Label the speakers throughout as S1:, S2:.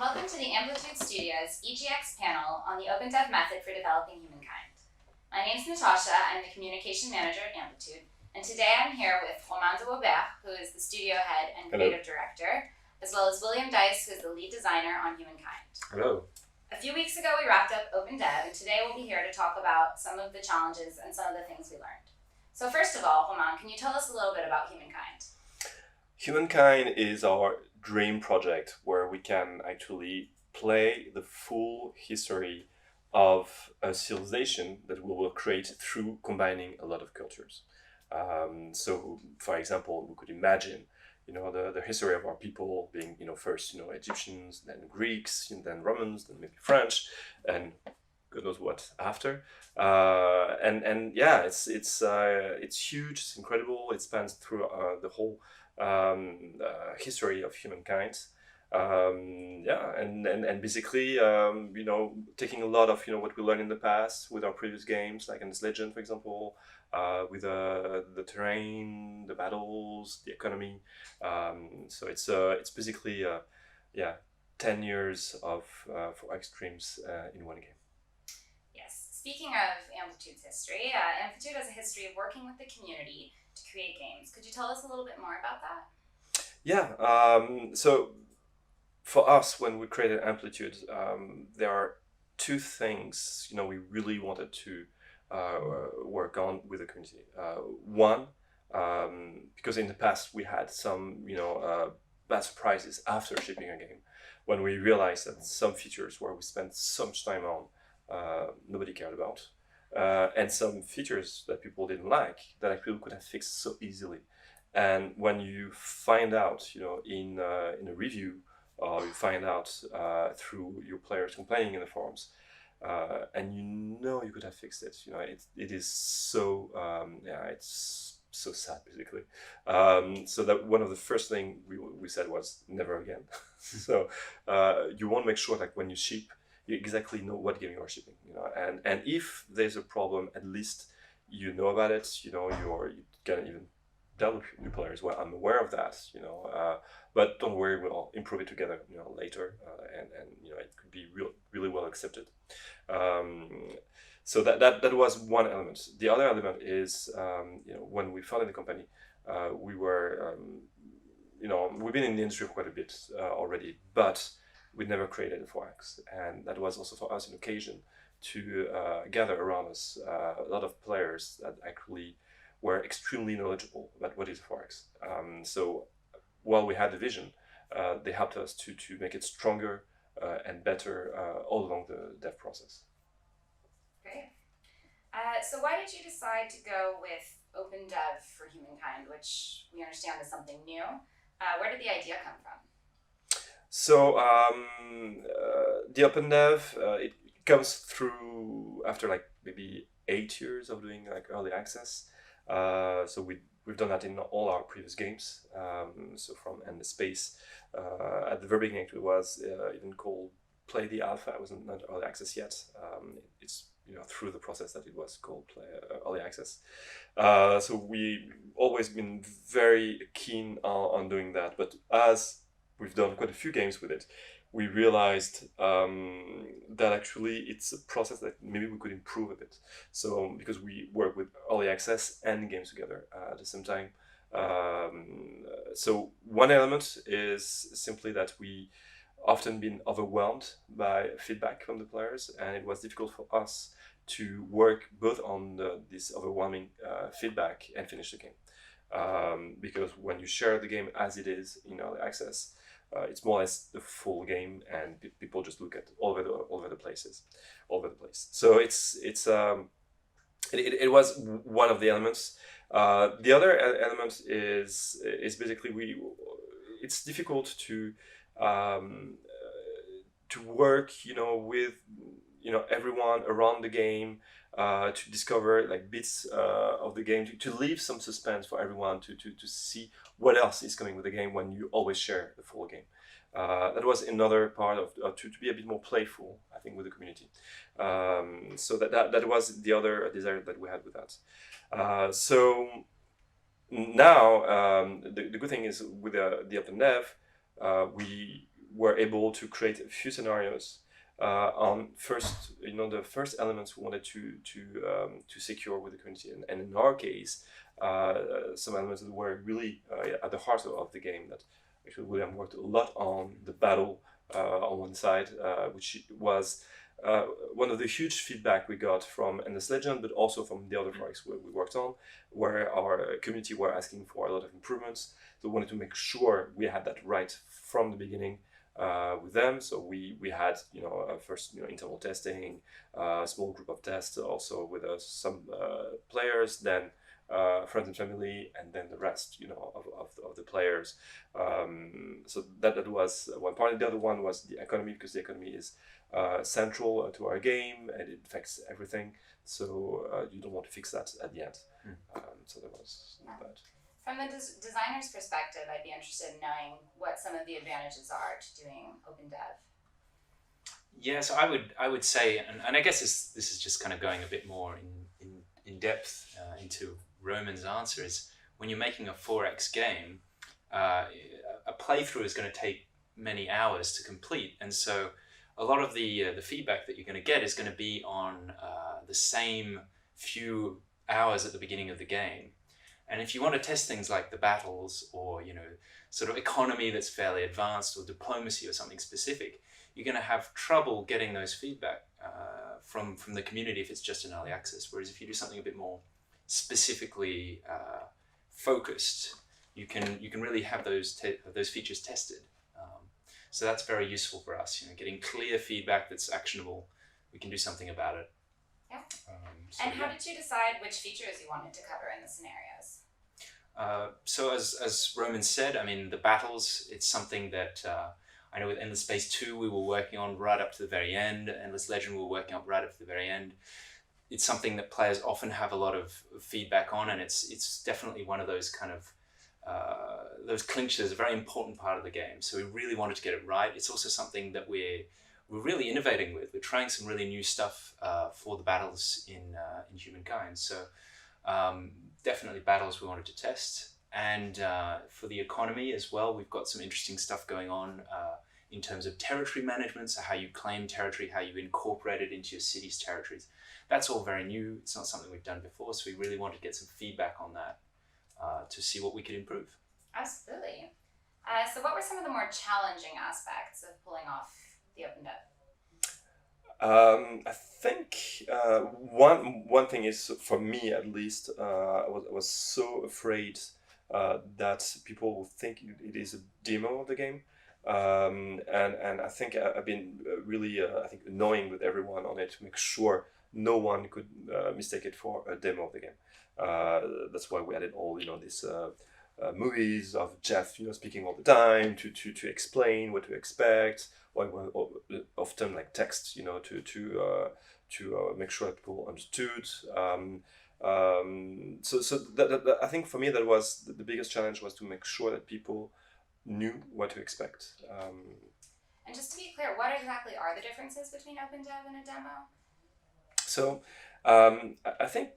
S1: Welcome to the Amplitude Studios EGX panel on the Opendev method for developing Humankind. My name is Natasha, I'm the Communication Manager at Amplitude, and today I'm here with Romain, who is the studio head and creative director, as well as William Dice, who is the lead designer on Humankind.
S2: Hello.
S1: A few weeks ago we wrapped up Opendev, and today we'll be here to talk about some of the challenges and some of the things we learned. So first of all, Romain, can you tell us a little bit about Humankind?
S2: Humankind is our dream project where we can actually play the full history of a civilization that we will create through combining a lot of cultures. So, for example, we could imagine, the history of our people being, first, Egyptians, then Greeks, and then Romans, then maybe French, and God knows what after. And yeah, it's huge. It's incredible. It spans through the whole history of humankind. And basically, taking a lot of what we learned in the past with our previous games, like in this Legend, for example, with the terrain, the battles, the economy. So it's basically 10 years of for extremes in one game.
S1: Yes. Speaking of Amplitude's history, Amplitude has a history of working with the community to create games. Could you tell us a little bit more about that?
S2: Yeah. So for us, when we created Amplitude, there are two things we really wanted to work on with the community. One, because in the past we had some bad surprises after shipping a game, when we realized that some features where we spent so much time on nobody cared about, and some features that people didn't like that actually could have fixed so easily. And when you find out, in a review, or you find out through your players complaining in the forums, and you could have fixed it. It is so it's so sad, basically. So that one of the first thing we said was never again. So you want to make sure that when you ship, you exactly know what game you are shipping. And if there's a problem, at least you know about it. You can even tell your players, well, I'm aware of that. But don't worry, we'll improve it together. Later, and it could be really well accepted. So that was one element. The other element is, when we founded the company, we were, we've been in the industry for quite a bit already, but we never created a 4X, and that was also for us an occasion to gather around us a lot of players that actually were extremely knowledgeable about what is 4X. So while we had the vision, they helped us to make it stronger and better all along the dev process.
S1: Great. So why did you decide to go with Opendev for Humankind, which we understand is something new? Where did the idea come from?
S2: So the Opendev, it comes through after maybe 8 years of doing early access. So we've done that in all our previous games. So from End the Space, at the very beginning it was even called Play the Alpha. It wasn't not early access yet. It's through the process that it was called early access. So we always been very keen on doing that. But as we've done quite a few games with it, we realized that actually it's a process that maybe we could improve a bit. So because we work with early access and games together at the same time. So one element is simply that we often been overwhelmed by feedback from the players, and it was difficult for us to work both on this overwhelming feedback and finish the game. Because when you share the game as it is in early access, it's more or less the full game, and people just look at all over the place. So it was one of the elements. The other element is basically it's difficult to work with everyone around the game, to discover bits of the game, to leave some suspense for everyone to see what else is coming with the game when you always share the full game. That was another part of to be a bit more playful, I think, with the community. So that was the other desire that we had with that. So now the good thing is with the Opendev, we were able to create a few scenarios on first, the first elements we wanted to secure with the community, and in our case, some elements that were really at the heart of the game that actually William worked a lot on. The battle on one side, which was one of the huge feedback we got from Endless Legend, but also from the other projects we worked on, where our community were asking for a lot of improvements. So we wanted to make sure we had that right from the beginning with them. So we had first internal testing, a small group of tests also with some players, then friends and family, and then the rest of the players. So that was one part. The other one was the economy, because the economy is central to our game and it affects everything. So you don't want to fix that at the end. So that was that.
S1: From the designer's perspective, I'd be interested in knowing what some of the advantages are to doing Opendev.
S3: Yeah, so I would say, and I guess this is just kind of going a bit more in depth into Roman's answer, is when you're making a 4X game, a playthrough is going to take many hours to complete, and so a lot of the feedback that you're going to get is going to be on the same few hours at the beginning of the game. And if you want to test things like the battles or sort of economy that's fairly advanced, or diplomacy or something specific, you're going to have trouble getting those feedback from the community if it's just an early access. Whereas if you do something a bit more specifically focused, you can really have those features tested. So that's very useful for us. Getting clear feedback that's actionable. We can do something about it.
S1: Yeah. And how did you decide which features you wanted to cover in the scenarios?
S3: So as Roman said, I mean, the battles, it's something that I know with Endless Space 2 we were working on right up to the very end. Endless Legend we were working on right up to the very end. It's something that players often have a lot of feedback on, and it's definitely one of those kind of those clinches, a very important part of the game. So we really wanted to get it right. It's also something that we're really innovating with. We're trying some really new stuff for the battles in Humankind. So definitely battles we wanted to test. And for the economy as well, we've got some interesting stuff going on in terms of territory management, so how you claim territory, how you incorporate it into your city's territories. That's all very new. It's not something we've done before, so we really wanted to get some feedback on that to see what we could improve.
S1: Absolutely. So what were some of the more challenging aspects of pulling off the Opendev?
S2: I think one thing is, for me at least, I was so afraid that people will think it is a demo of the game, and I think I've been really annoying with everyone on it to make sure no one could mistake it for a demo of the game. That's why we added all these movies of Jeff speaking all the time to explain what to expect. Often like text, to make sure that people understood. So that I think for me that was the biggest challenge, was to make sure that people knew what to expect.
S1: And just to be clear, what exactly are the differences between Opendev and a demo?
S2: So I think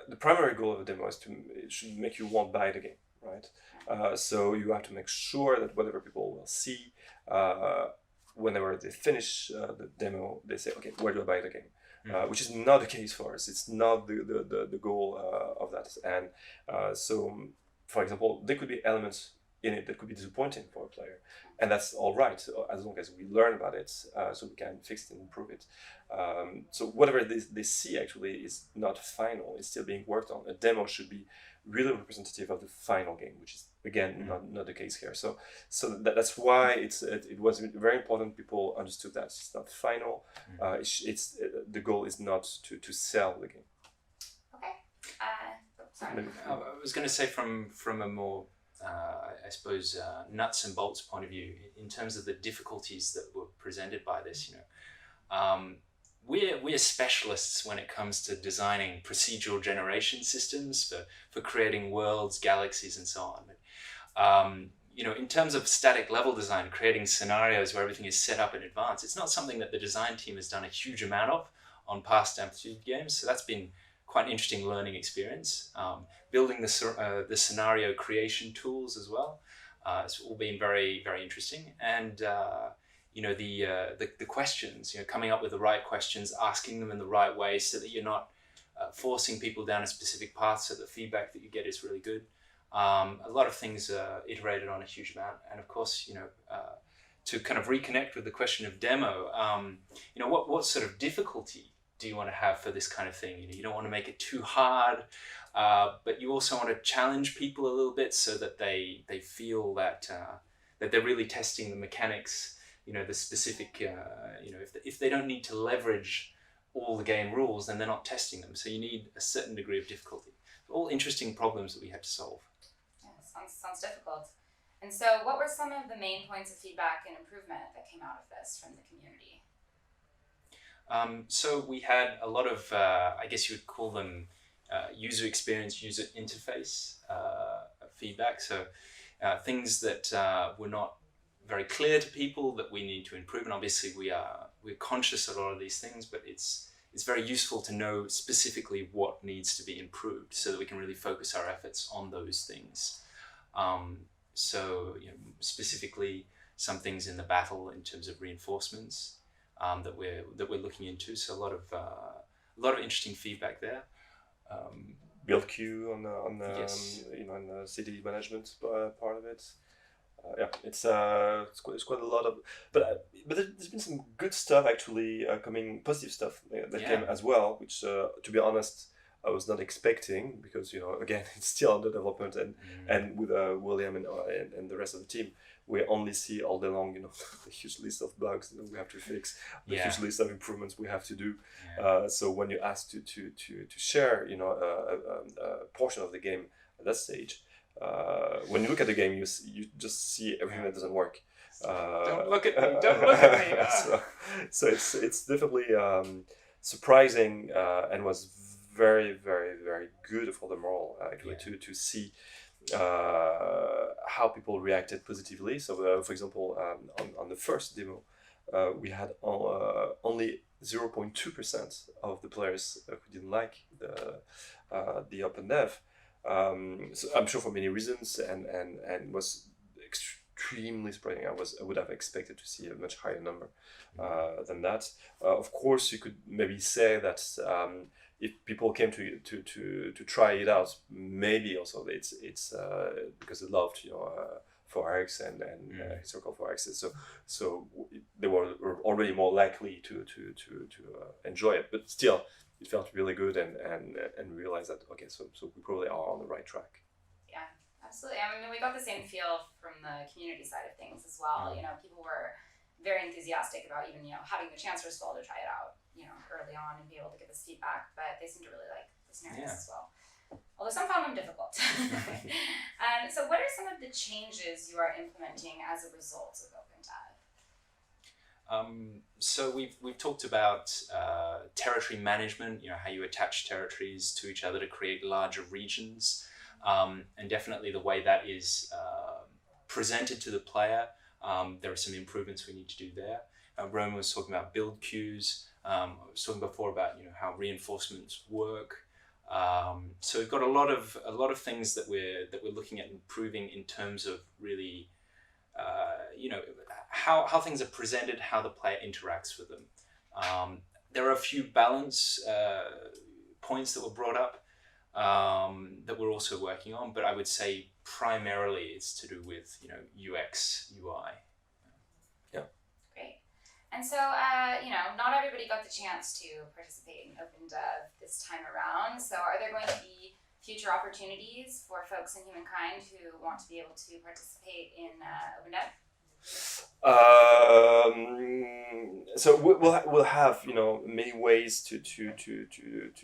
S2: the primary goal of a demo is it should make you want to buy the game, right? So you have to make sure that whatever people will see, whenever they finish the demo, they say, okay, where do I buy the game? Which is not the case for us. It's not the goal of that. And so, for example, there could be elements in it that could be disappointing for a player, and that's all right, as long as we learn about it, so we can fix it and improve it. So whatever they see actually is not final, it's still being worked on. A demo should be really representative of the final game, which is again not the case here. So that's why it was very important people understood that it's not final. It's the goal is not to sell the game.
S1: Okay. Sorry.
S3: I was going to say from a more I suppose nuts and bolts point of view, in terms of the difficulties that were presented by this, we're specialists when it comes to designing procedural generation systems for creating worlds, galaxies, and so on. But, in terms of static level design, creating scenarios where everything is set up in advance, it's not something that the design team has done a huge amount of on past Amplitude games. So that's been quite an interesting learning experience. Building the scenario creation tools as well. It's all been very, very interesting. And the questions, coming up with the right questions, asking them in the right way so that you're not forcing people down a specific path, so the feedback that you get is really good. A lot of things are iterated on a huge amount. And of course, to kind of reconnect with the question of demo, what sort of difficulty do you want to have for this kind of thing? You don't want to make it too hard, but you also want to challenge people a little bit so that they feel that they're really testing the mechanics, the specific, if they don't need to leverage all the game rules, then they're not testing them. So you need a certain degree of difficulty. All interesting problems that we had to solve.
S1: Yeah, sounds difficult. And so what were some of the main points of feedback and improvement that came out of this from the community?
S3: So we had a lot of, I guess you would call them user experience, user interface feedback. So things that were not very clear to people that we need to improve. And obviously we're conscious of a lot of these things, but it's very useful to know specifically what needs to be improved so that we can really focus our efforts on those things. So specifically some things in the battle in terms of reinforcements that we're looking into. So a lot of interesting feedback there.
S2: Build queue on
S3: Yes.
S2: on the city management part of it. It's quite a lot of, but there's been some good stuff actually positive stuff that came as well, which to be honest I was not expecting, because again it's still under development, and with William and the rest of the team, we only see all day long the huge list of bugs we have to fix, the huge list of improvements we have to do. So when you ask to share a portion of the game at that stage, when you look at the game, you just see everything that doesn't work.
S3: Don't look at me! Don't look at me!
S2: So it's definitely surprising, and was very, very, very good for them all actually to see how people reacted positively. So for example, on the first demo, we had only 0.2% of the players who didn't like the Opendev. So I'm sure for many reasons, and was extremely surprising. I would have expected to see a much higher number than that. Of course, you could maybe say that if people came to try it out, maybe also it's because they loved 4X and historical 4X, so they were already more likely to enjoy it. But still, it felt really good, and realized that okay, so we probably are on the right track.
S1: Yeah, absolutely. I mean, we got the same feel from the community side of things as well. People were very enthusiastic about even having the chance for us all to try it out early on and be able to give us feedback, but they seem to really like the scenarios as well, although some found them difficult. So what are some of the changes you are implementing as a result of Opendev?
S3: So we've talked about territory management, how you attach territories to each other to create larger regions, and definitely the way that is presented to the player. There are some improvements we need to do there. Roman was talking about build queues. I was talking before about how reinforcements work. So we've got a lot of things that we're looking at improving in terms of really how things are presented, how the player interacts with them. There are a few balance points that were brought up that we're also working on, but I would say primarily it's to do with UX, UI.
S1: Great. And so not everybody got the chance to participate in Opendev this time around. So are there going to be future opportunities for folks in Humankind who want to be able to participate in Opendev?
S2: So we'll have many ways to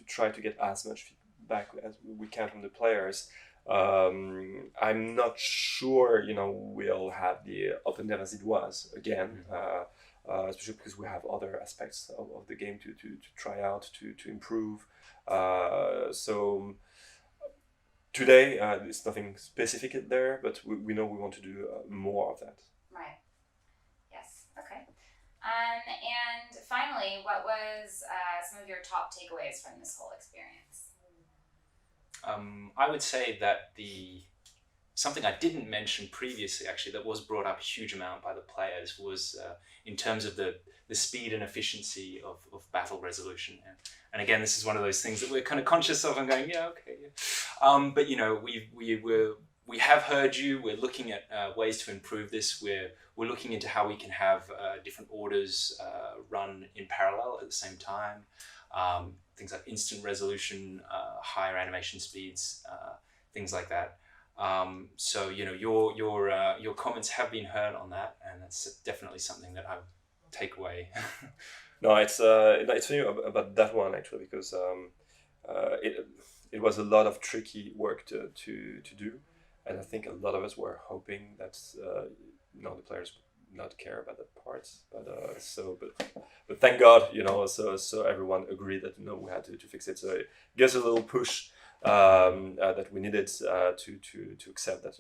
S2: try to get as much feedback as we can from the players. I'm not sure we'll have the Opendev as it was again, especially because we have other aspects of the game to try out, to improve. So today there's nothing specific there, but we know we want to do more of that.
S1: Right. Yes. Okay. And finally, what was some of your top takeaways from this whole experience?
S3: I would say that the something I didn't mention previously, actually, that was brought up a huge amount by the players was in terms of the speed and efficiency of battle resolution. And again, this is one of those things that we're kind of conscious of and going, yeah, okay. Yeah. But, you know, we have heard you. We're looking at ways to improve this. We're looking into how we can have different orders run in parallel at the same time. Things like instant resolution, higher animation speeds, things like that. So you know your comments have been heard on that, and that's definitely something that I take away.
S2: No, it's funny about that one actually, because it was a lot of tricky work to do, and I think a lot of us were hoping that the players would not care about that part, but thank God, so everyone agreed that we had to fix it. So it gives a little push that we needed to accept that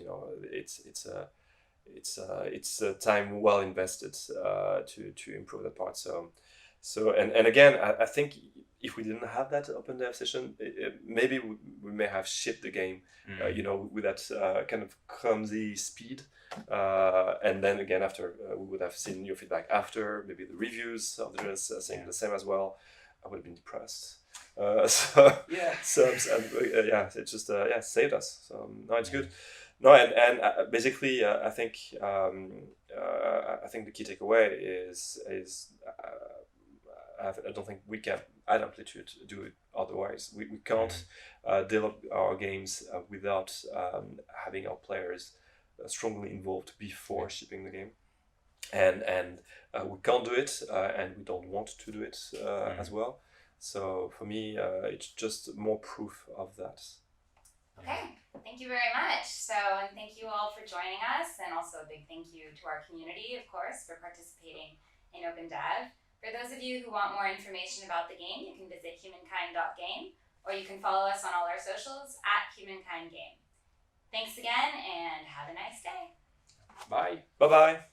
S2: it's time well invested to improve that part. So and again, I think if we didn't have that Opendev session, maybe we may have shipped the game, with that kind of clumsy speed, and then again after we would have seen your feedback after, maybe the reviews of the journalists saying the same as well. I would have been depressed. It just saved us. So no, it's good. No, and basically, I think the key takeaway is I don't think we can at Amplitude do it otherwise. We can't develop our games without having our players strongly involved before shipping the game, and we can't do it, and we don't want to do it as well. So for me, it's just more proof of that.
S1: Okay, thank you very much. And thank you all for joining us, and also a big thank you to our community, of course, for participating in Opendev. For those of you who want more information about the game, you can visit humankind.game, or you can follow us on all our socials @humankindgame. Thanks again, and have a nice day.
S3: Bye.
S2: Bye-bye.